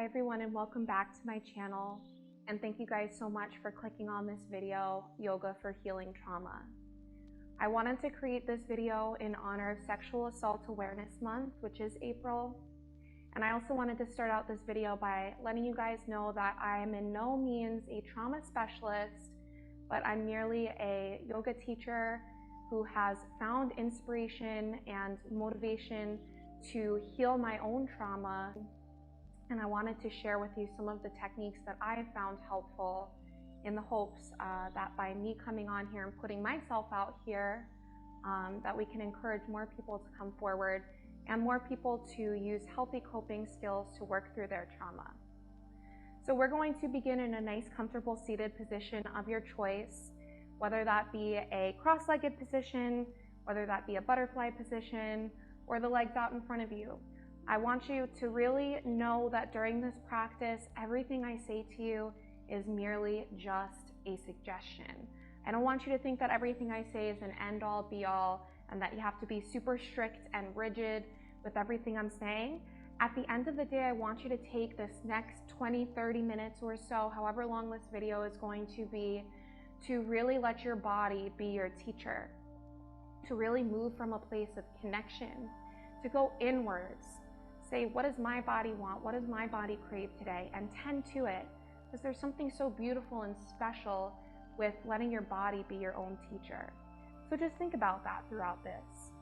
Hi everyone, and welcome back to my channel. And thank you guys so much for clicking on this video, Yoga for Healing Trauma. I wanted to create this video in honor of Sexual Assault Awareness Month, which is April. And I also wanted to start out this video by letting you guys know that I am in no means a trauma specialist, but I'm merely a yoga teacher who has found inspiration and motivation to heal my own trauma. And I wanted to share with you some of the techniques that I have found helpful in the hopes that by me coming on here and putting myself out here, that we can encourage more people to come forward and more people to use healthy coping skills to work through their trauma. So we're going to begin in a nice, comfortable seated position of your choice, whether that be a cross-legged position, whether that be a butterfly position, or the legs out in front of you. I want you to really know that during this practice, everything I say to you is merely just a suggestion. I don't want you to think that everything I say is an end-all, be-all, and that you have to be super strict and rigid with everything I'm saying. At the end of the day, I want you to take this next 20, 30 minutes or so, however long this video is going to be, to really let your body be your teacher, to really move from a place of connection, to go inwards. Say, what does my body want? What does my body crave today? And tend to it, because there's something so beautiful and special with letting your body be your own teacher. So just think about that throughout this.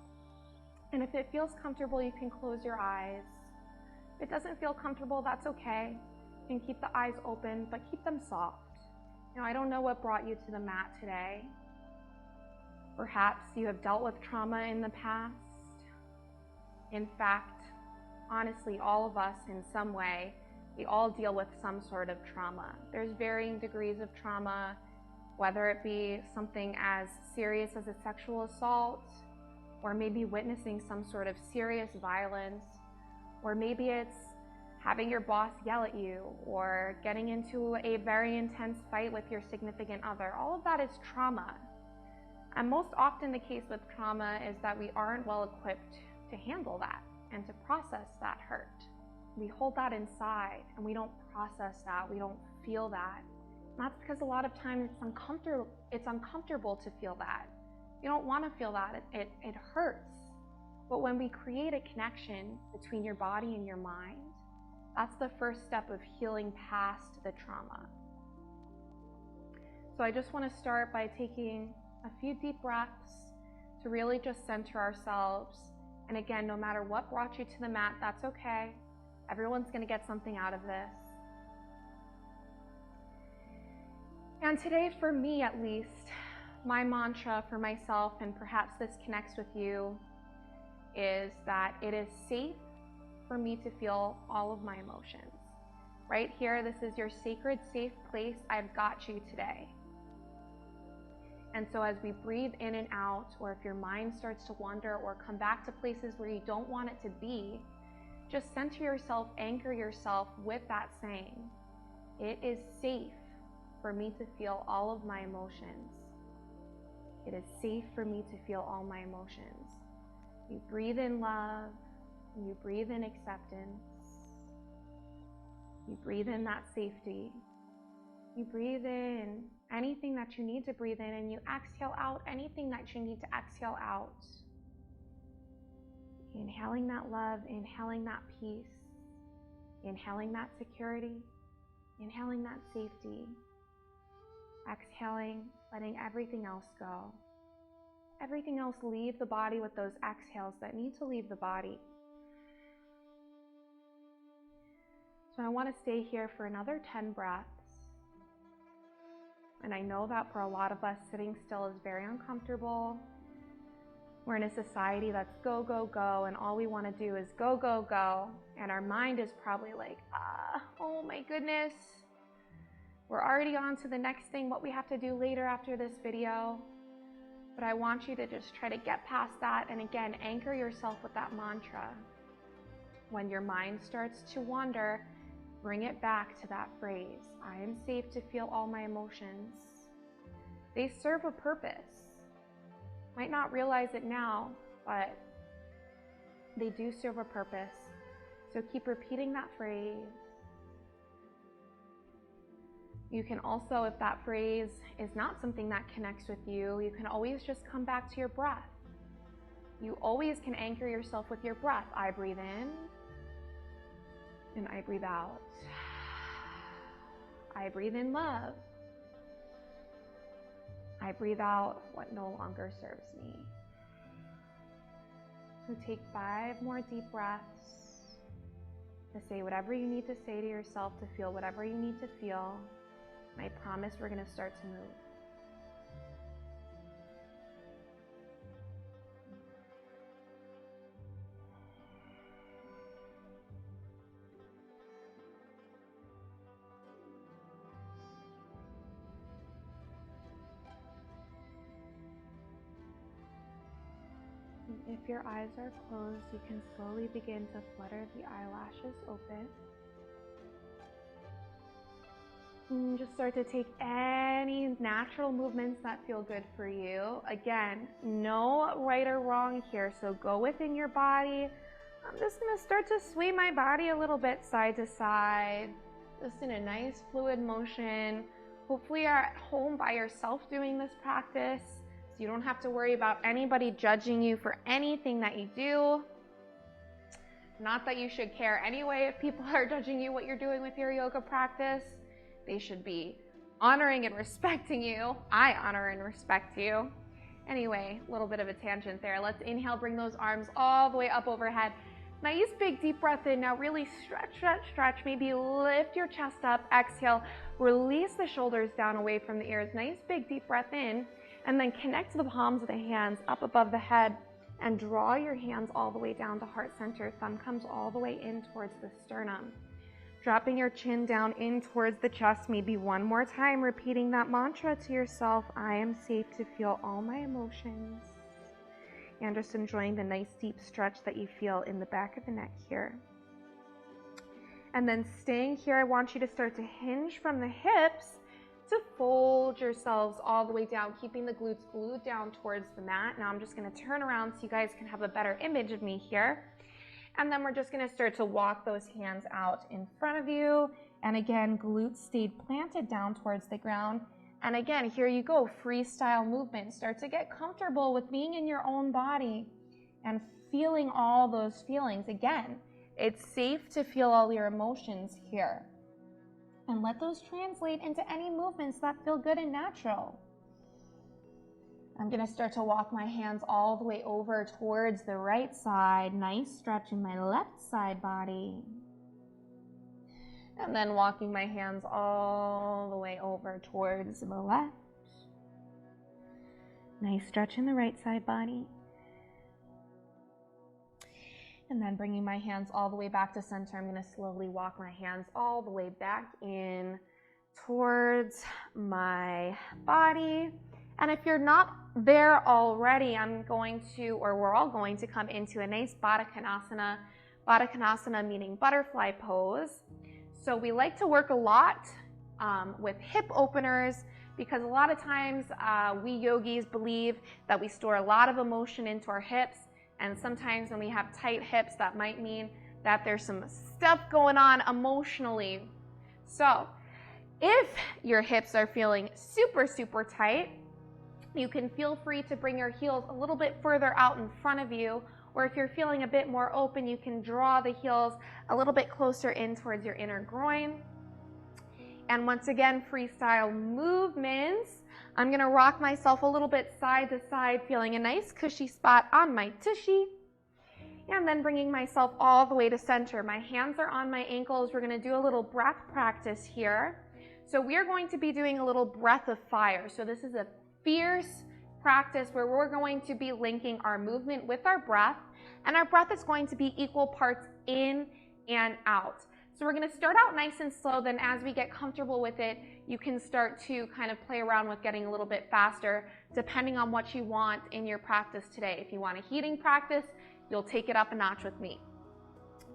And if it feels comfortable, you can close your eyes. If it doesn't feel comfortable, that's okay. You can keep the eyes open, but keep them soft. Now, I don't know what brought you to the mat today. Perhaps you have dealt with trauma in the past. In fact, honestly, all of us in some way, we all deal with some sort of trauma. There's varying degrees of trauma, whether it be something as serious as a sexual assault, or maybe witnessing some sort of serious violence, or maybe it's having your boss yell at you, or getting into a very intense fight with your significant other. All of that is trauma. And most often the case with trauma is that we aren't well equipped to handle that and to process that hurt. We hold that inside and we don't process that, we don't feel that. And that's because a lot of times it's uncomfortable to feel that. You don't want to feel that, it hurts. But when we create a connection between your body and your mind, that's the first step of healing past the trauma. So I just want to start by taking a few deep breaths to really just center ourselves. And again, no matter what brought you to the mat, that's okay. Everyone's going to get something out of this. And today, for me at least, my mantra for myself, and perhaps this connects with you, is that it is safe for me to feel all of my emotions. Right here, this is your sacred, safe place. I've got you today. And so as we breathe in and out, or if your mind starts to wander or come back to places where you don't want it to be, just center yourself, anchor yourself with that saying, it is safe for me to feel all of my emotions. It is safe for me to feel all my emotions. You breathe in love, you breathe in acceptance, you breathe in that safety. You breathe in anything that you need to breathe in, and you exhale out anything that you need to exhale out. Inhaling that love, inhaling that peace, inhaling that security, inhaling that safety. Exhaling, letting everything else go. Everything else leave the body with those exhales that need to leave the body. So I want to stay here for another 10 breaths. And I know that for a lot of us, sitting still is very uncomfortable. We're in a society that's go, go, go, and all we want to do is go, go, go. And our mind is probably like, oh my goodness. We're already on to the next thing, what we have to do later after this video. But I want you to just try to get past that, and again, anchor yourself with that mantra. When your mind starts to wander, bring it back to that phrase. I am safe to feel all my emotions. They serve a purpose. Might not realize it now, but they do serve a purpose. So keep repeating that phrase. You can also, if that phrase is not something that connects with you, you can always just come back to your breath. You always can anchor yourself with your breath. I breathe in and I breathe out. I breathe in love. I breathe out what no longer serves me. So take 5 more deep breaths to say whatever you need to say to yourself, to feel whatever you need to feel. I promise we're going to start to move. If your eyes are closed, you can slowly begin to flutter the eyelashes open. And just start to take any natural movements that feel good for you. Again, no right or wrong here, so go within your body. I'm just going to start to sway my body a little bit side to side, just in a nice fluid motion. Hopefully you're at home by yourself doing this practice, so you don't have to worry about anybody judging you for anything that you do. Not that you should care anyway if people are judging you what you're doing with your yoga practice. They should be honoring and respecting you. I honor and respect you. Anyway, a little bit of a tangent there. Let's inhale, bring those arms all the way up overhead. Nice big deep breath in. Now really stretch, stretch, stretch. Maybe lift your chest up. Exhale, release the shoulders down away from the ears. Nice big deep breath in. And then connect the palms of the hands up above the head and draw your hands all the way down to heart center. Thumb comes all the way in towards the sternum. Dropping your chin down in towards the chest, maybe one more time, repeating that mantra to yourself, I am safe to feel all my emotions. And just enjoying the nice deep stretch that you feel in the back of the neck here. And then staying here, I want you to start to hinge from the hips to fold yourselves all the way down, keeping the glutes glued down towards the mat. Now I'm just going to turn around so you guys can have a better image of me here. And then we're just going to start to walk those hands out in front of you. And again, glutes stayed planted down towards the ground. And again, here you go, freestyle movement. Start to get comfortable with being in your own body and feeling all those feelings. Again, it's safe to feel all your emotions here. And let those translate into any movements that feel good and natural. I'm going to start to walk my hands all the way over towards the right side. Nice stretch in my left side body. And then walking my hands all the way over towards the left. Nice stretch in the right side body. And then bringing my hands all the way back to center, I'm going to slowly walk my hands all the way back in towards my body. And if you're not there already, we're all going to come into a nice Baddha Konasana. Baddha Konasana meaning butterfly pose. So we like to work a lot with hip openers because a lot of times we yogis believe that we store a lot of emotion into our hips. And sometimes when we have tight hips, that might mean that there's some stuff going on emotionally. So if your hips are feeling super, super tight, you can feel free to bring your heels a little bit further out in front of you, or if you're feeling a bit more open, you can draw the heels a little bit closer in towards your inner groin. And once again, freestyle movements. I'm going to rock myself a little bit side to side, feeling a nice cushy spot on my tushy. And then bringing myself all the way to center. My hands are on my ankles. We're going to do a little breath practice here. So we are going to be doing a little breath of fire. So this is a fierce practice where we're going to be linking our movement with our breath, and our breath is going to be equal parts in and out. So we're going to start out nice and slow, then as we get comfortable with it, you can start to kind of play around with getting a little bit faster depending on what you want in your practice today. If you want a heating practice, you'll take it up a notch with me.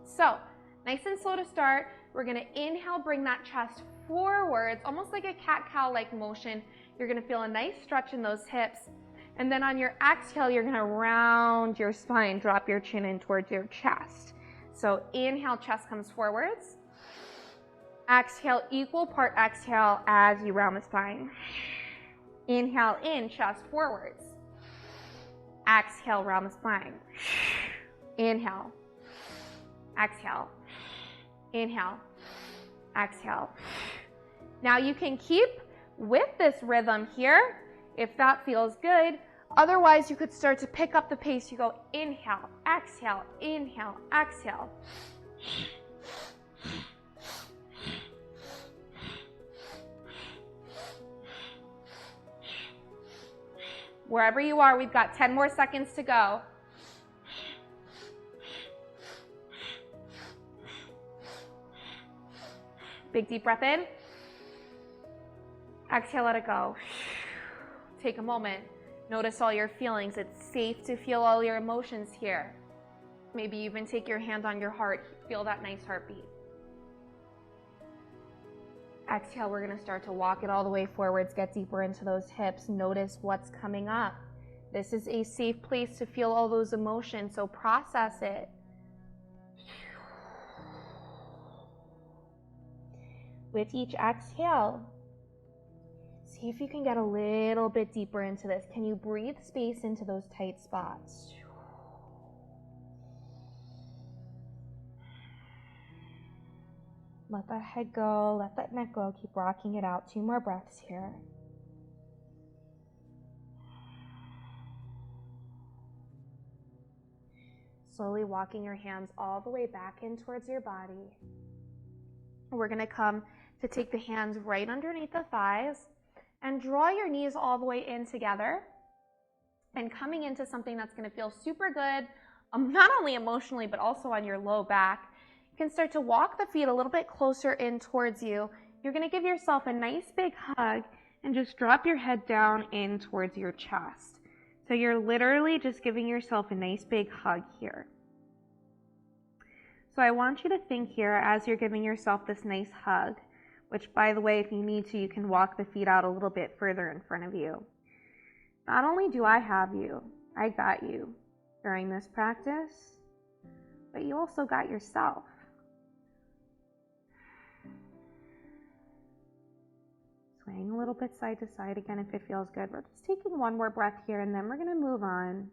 So nice and slow to start. We're going to inhale, bring that chest forwards, almost like a cat-cow-like motion. You're going to feel a nice stretch in those hips. And then on your exhale, you're going to round your spine, drop your chin in towards your chest. So inhale, chest comes forwards. Exhale, equal part exhale as you round the spine. Inhale in, chest forwards. Exhale, round the spine. Inhale. Exhale. Inhale. Exhale. Now you can keep with this rhythm here if that feels good. Otherwise, you could start to pick up the pace. You go inhale, exhale, inhale, exhale. Wherever you are, we've got 10 more seconds to go. Big deep breath in. Exhale, let it go. Take a moment. Notice all your feelings. It's safe to feel all your emotions here. Maybe even take your hand on your heart. Feel that nice heartbeat. Exhale, we're going to start to walk it all the way forwards, get deeper into those hips. Notice what's coming up. This is a safe place to feel all those emotions, so process it. With each exhale, see if you can get a little bit deeper into this. Can you breathe space into those tight spots? Let that head go, let that neck go. Keep rocking it out. 2 more breaths here. Slowly walking your hands all the way back in towards your body. We're going to come to take the hands right underneath the thighs and draw your knees all the way in together and coming into something that's going to feel super good, not only emotionally, but also on your low back. You can start to walk the feet a little bit closer in towards you. You're going to give yourself a nice big hug and just drop your head down in towards your chest. So you're literally just giving yourself a nice big hug here. So I want you to think here as you're giving yourself this nice hug, which by the way, if you need to, you can walk the feet out a little bit further in front of you. Not only do I have you, I got you during this practice, but you also got yourself. Swaying a little bit side to side again if it feels good. We're just taking 1 more breath here and then we're going to move on.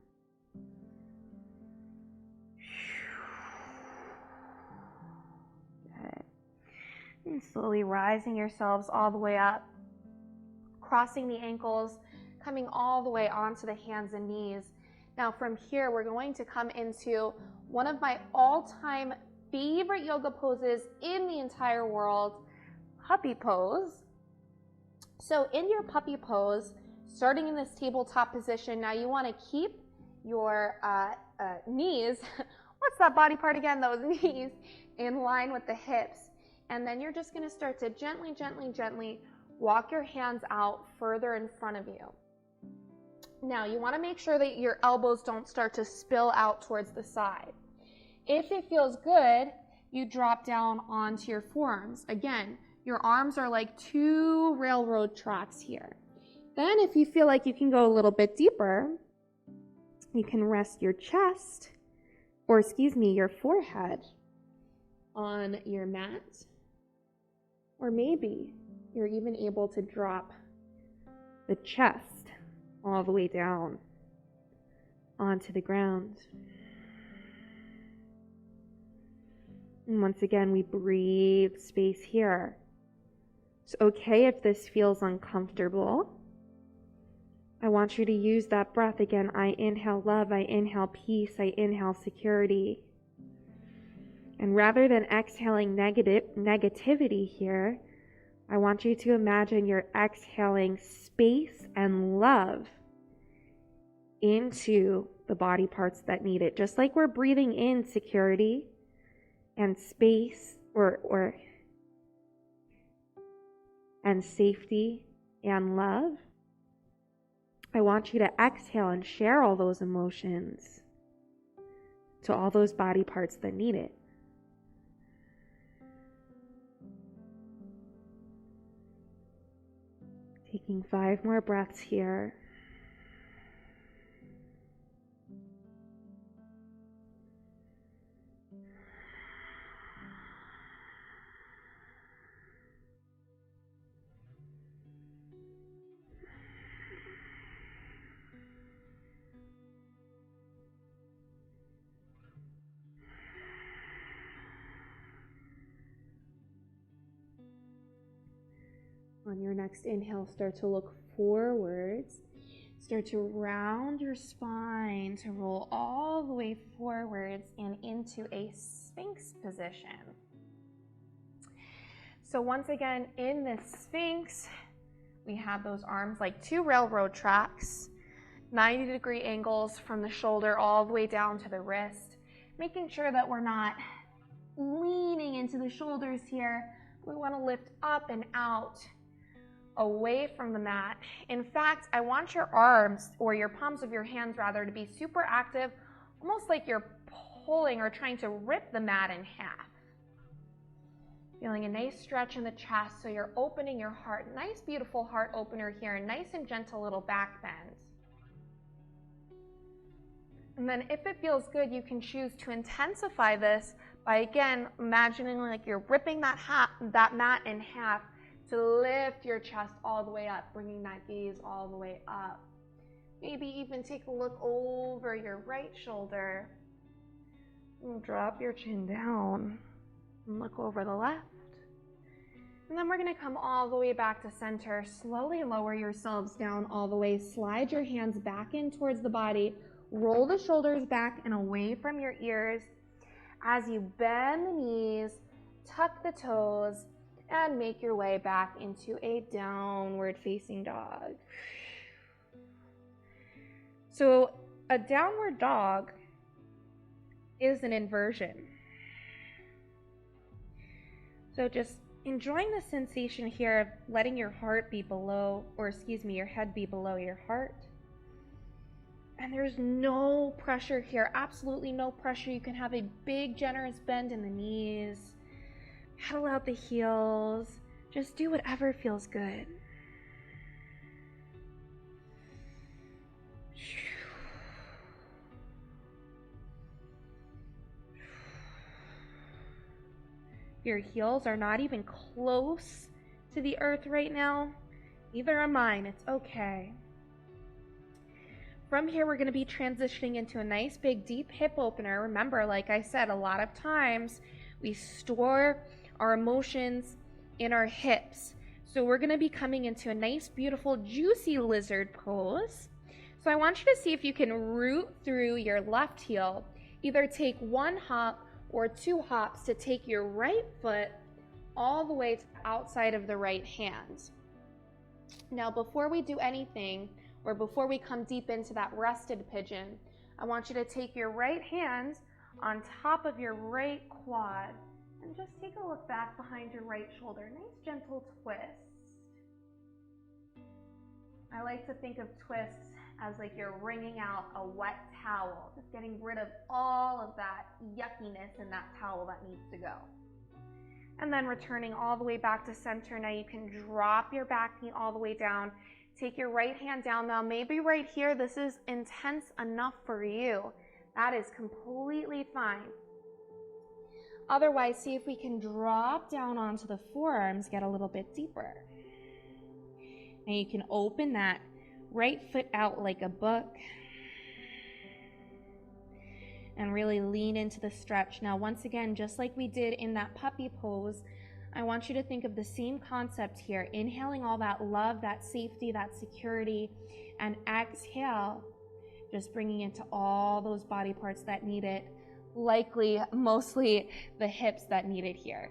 Good. And slowly rising yourselves all the way up, crossing the ankles, coming all the way onto the hands and knees. Now from here, we're going to come into one of my all-time favorite yoga poses in the entire world, puppy pose. So in your puppy pose, starting in this tabletop position, now you want to keep your knees, what's that body part again? Those knees in line with the hips. And then you're just going to start to gently, gently, gently walk your hands out further in front of you. Now you want to make sure that your elbows don't start to spill out towards the side. If it feels good, you drop down onto your forearms. Again, your arms are like 2 railroad tracks here. Then if you feel like you can go a little bit deeper, you can rest your chest, or your forehead on your mat. Or maybe you're even able to drop the chest all the way down onto the ground. And once again, we breathe space here. It's okay if this feels uncomfortable. I want you to use that breath again. I inhale love, I inhale peace, I inhale security. And rather than exhaling negativity here, I want you to imagine you're exhaling space and love into the body parts that need it. Just like we're breathing in security and space and safety and love, I want you to exhale and share all those emotions to all those body parts that need it. Taking 5 more breaths here. On your next inhale, start to look forwards. Start to round your spine to roll all the way forwards and into a Sphinx position. So once again, in this Sphinx, we have those arms like two railroad tracks, 90-degree angles from the shoulder all the way down to the wrist, making sure that we're not leaning into the shoulders here. We want to lift up and out, away from the mat. In fact, I want your arms, or your palms of your hands rather, to be super active, almost like you're pulling or trying to rip the mat in half. Feeling a nice stretch in the chest, so you're opening your heart. Nice, beautiful heart opener here, a nice and gentle little back bend. And then if it feels good, you can choose to intensify this by, again, imagining like you're ripping that mat in half, to lift your chest all the way up, bringing that gaze all the way up. Maybe even take a look over your right shoulder. And drop your chin down and look over the left. And then we're going to come all the way back to center. Slowly lower yourselves down all the way. Slide your hands back in towards the body. Roll the shoulders back and away from your ears. As you bend the knees, tuck the toes, and make your way back into a downward facing dog. So a downward dog is an inversion. So just enjoying the sensation here of letting your heart be below, or excuse me, your head be below your heart. And there's no pressure here, absolutely no pressure. You can have a big, generous bend in the knees. Pedal out the heels. Just do whatever feels good. Your heels are not even close to the earth right now. Neither are mine. It's okay. From here, we're going to be transitioning into a nice, big, deep hip opener. Remember, like I said, a lot of times we store our emotions in our hips. So we're going to be coming into a nice, beautiful, juicy lizard pose. So I want you to see if you can root through your left heel. Either take one hop or two hops to take your right foot all the way to the outside of the right hand. Now, before we do anything, or before we come deep into that rested pigeon, I want you to take your right hand on top of your right quad and just take a look back behind your right shoulder. Nice gentle twist. I like to think of twists as like you're wringing out a wet towel, just getting rid of all of that yuckiness in that towel that needs to go. And then returning all the way back to center. Now you can drop your back knee all the way down. Take your right hand down. Now maybe right here this is intense enough for you. That is completely fine. Otherwise, see if we can drop down onto the forearms, get a little bit deeper. And you can open that right foot out like a book and really lean into the stretch. Now, once again, just like we did in that puppy pose, I want you to think of the same concept here. Inhaling all that love, that safety, that security, and exhale, just bringing it to all those body parts that need it. Likely, mostly the hips that need it here.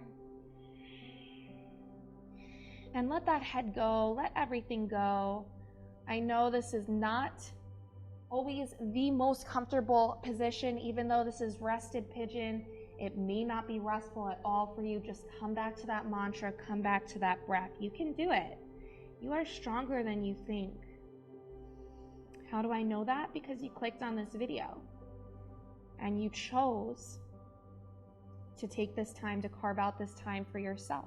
And let that head go, let everything go. I know this is not always the most comfortable position, even though this is rested pigeon. It may not be restful at all for you. Just come back to that mantra, come back to that breath. You can do it. You are stronger than you think. How do I know that? Because you clicked on this video and you chose to take this time to carve out this time for yourself.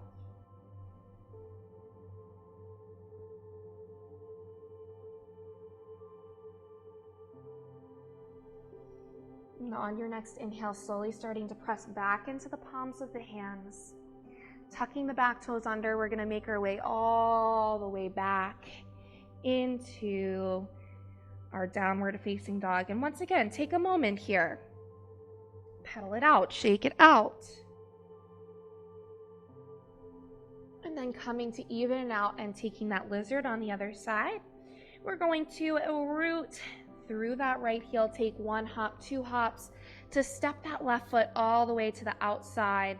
Now on your next inhale, slowly starting to press back into the palms of the hands. Tucking the back toes under, we're going to make our way all the way back into our downward facing dog. And once again, take a moment here. Pedal it out, shake it out. And and then coming to even it out and taking that lizard on the other side. We're going to root through that right heel, take 1 hop, 2 hops to step that left foot all the way to the outside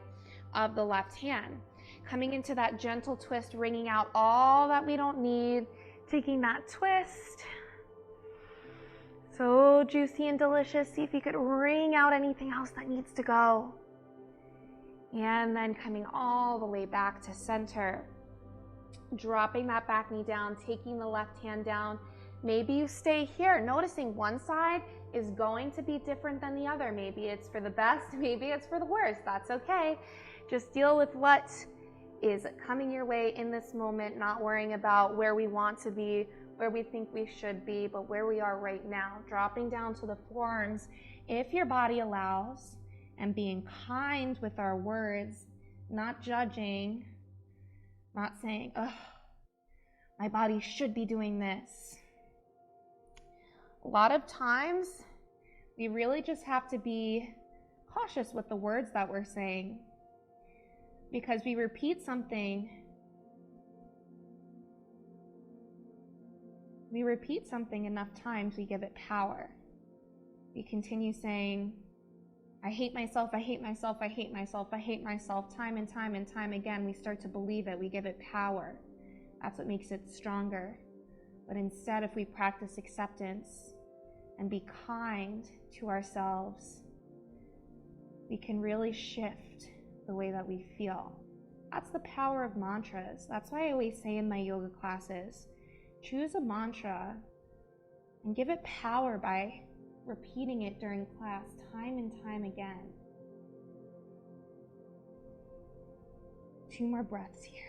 of the left hand. Coming into that gentle twist, wringing out all that we don't need, taking that twist. So juicy and delicious. See if you could wring out anything else that needs to go. And then coming all the way back to center. Dropping that back knee down, taking the left hand down. Maybe you stay here, noticing one side is going to be different than the other. Maybe it's for the best, maybe it's for the worst. That's okay. Just deal with what is coming your way in this moment, not worrying about where we want to be, where we think we should be, but where we are right now. Dropping down to the forearms, if your body allows, and being kind with our words, not judging, not saying, oh, my body should be doing this. A lot of times, we really just have to be cautious with the words that we're saying, because we repeat something enough times, we give it power. We continue saying, I hate myself, I hate myself, I hate myself, I hate myself, time and time and time again. We start to believe it, we give it power. That's what makes it stronger. But instead, if we practice acceptance and be kind to ourselves, we can really shift the way that we feel. That's the power of mantras. That's why I always say in my yoga classes, choose a mantra and give it power by repeating it during class time and time again. 2 more breaths here.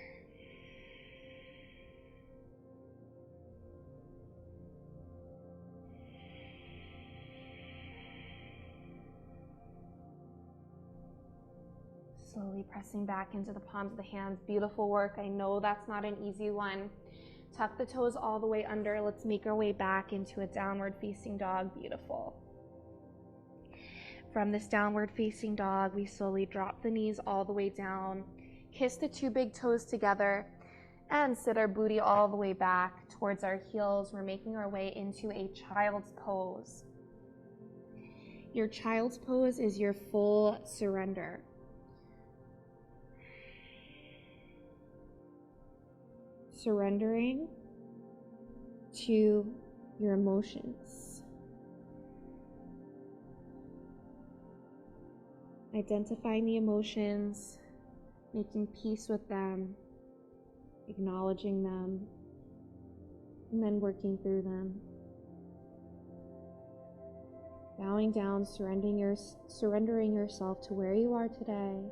Slowly pressing back into the palms of the hands. Beautiful work. I know that's not an easy one. Tuck the toes all the way under. Let's make our way back into a downward facing dog. Beautiful. From this downward facing dog, we slowly drop the knees all the way down, kiss the 2 big toes together, and sit our booty all the way back towards our heels. We're making our way into a child's pose. Your child's pose is your full surrender. Surrendering to your emotions. Identifying the emotions, making peace with them, acknowledging them, and then working through them. Bowing down, surrendering yourself to where you are today,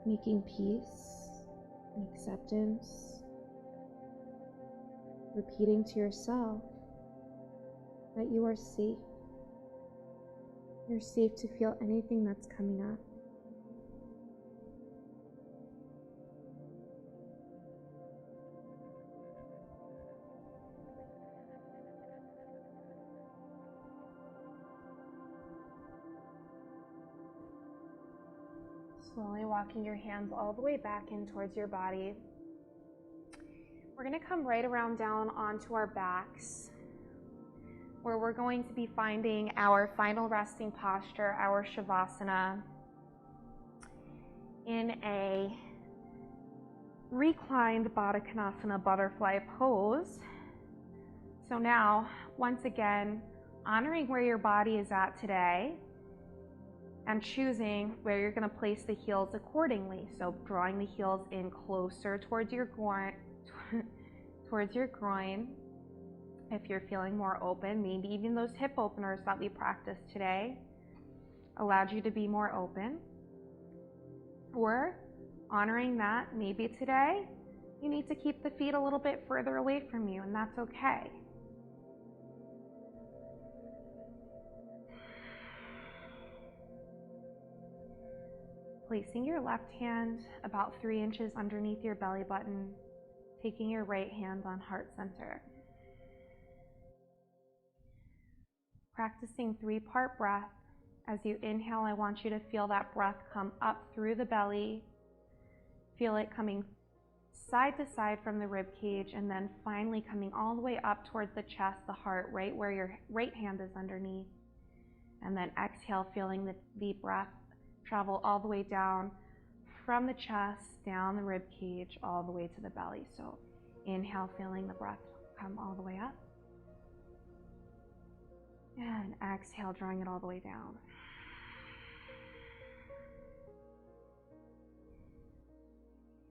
making peace and acceptance, repeating to yourself that you are safe. You're safe to feel anything that's coming up. Slowly walking your hands all the way back in towards your body. We're going to come right around down onto our backs, where we're going to be finding our final resting posture, our Shavasana, in a reclined Baddha Konasana butterfly pose. So now, once again, honoring where your body is at today, and choosing where you're going to place the heels accordingly. So drawing the heels in closer towards your groin, If you're feeling more open, maybe even those hip openers that we practiced today allowed you to be more open. Or honoring that maybe today you need to keep the feet a little bit further away from you, and that's okay. Placing your left hand about 3 inches underneath your belly button, taking your right hand on heart center. Practicing 3-part breath. As you inhale, I want you to feel that breath come up through the belly, Feel it coming side to side from the rib cage, and then finally coming all the way up towards the chest, the heart, right where your right hand is underneath. And then exhale, feeling the breath travel all the way down from the chest, down the rib cage, all the way to the belly. So inhale, feeling the breath come all the way up. And exhale, drawing it all the way down.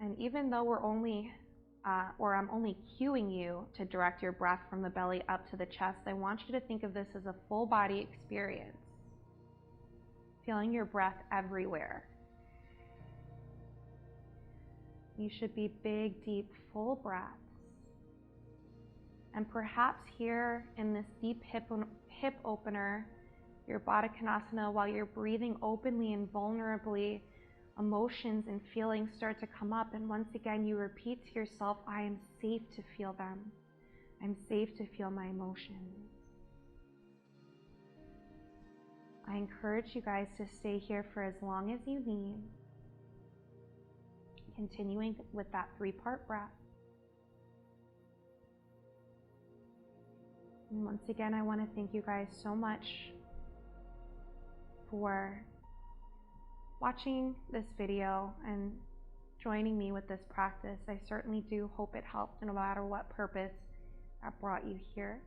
And even though we're only, I'm only cueing you to direct your breath from the belly up to the chest, I want you to think of this as a full body experience. Feeling your breath everywhere. You should be big, deep, full breaths. And perhaps here in this deep hip opener, your Baddha Konasana, while you're breathing openly and vulnerably, emotions and feelings start to come up. And once again, you repeat to yourself, I am safe to feel them. I'm safe to feel my emotions. I encourage you guys to stay here for as long as you need, continuing with that 3-part breath. And once again, I want to thank you guys so much for watching this video and joining me with this practice. I certainly do hope it helped, no matter what purpose that brought you here.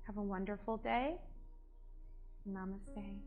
Have a wonderful day. Namaste.